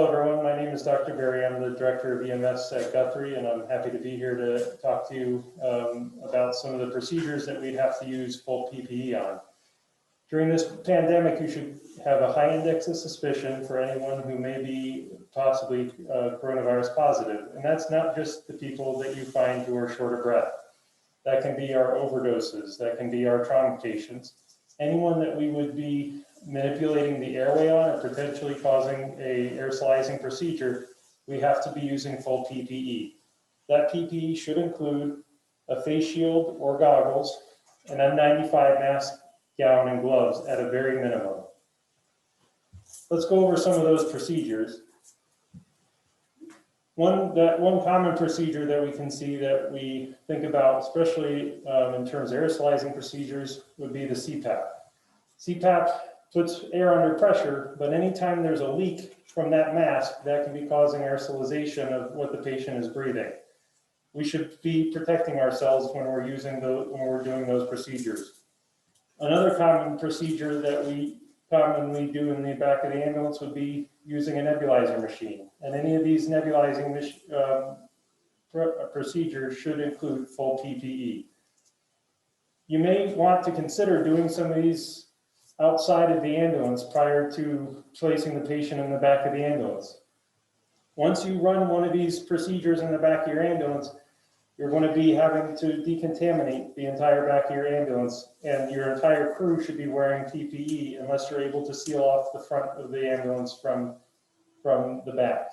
Hello everyone, my name is Dr. Berry. I'm the Director of EMS at Guthrie, and I'm happy to be here to talk to you about some of the procedures that we'd have to use full PPE on. During this pandemic, you should have a high index of suspicion for anyone who may be possibly coronavirus positive. And that's not just the people that you find who are short of breath. That can be our overdoses, that can be our trauma patients, anyone that we would be manipulating the airway on or potentially causing a aerosolizing procedure. We have to be using full PPE. That PPE should include a face shield or goggles, an N95 mask, gown, and gloves at a very minimum. Let's go over some of those procedures. One common procedure that we can see that we think about, especially in terms of aerosolizing procedures, would be the CPAP. CPAP puts air under pressure, but anytime there's a leak from that mask, that can be causing aerosolization of what the patient is breathing. We should be protecting ourselves when we're doing those procedures. Another common procedure that we commonly do in the back of the ambulance would be using a nebulizer machine. And any of these nebulizing procedures should include full PPE. You may want to consider doing some of these outside of the ambulance prior to placing the patient in the back of the ambulance. Once you run one of these procedures in the back of your ambulance, you're going to be having to decontaminate the entire back of your ambulance, and your entire crew should be wearing PPE unless you're able to seal off the front of the ambulance from the back.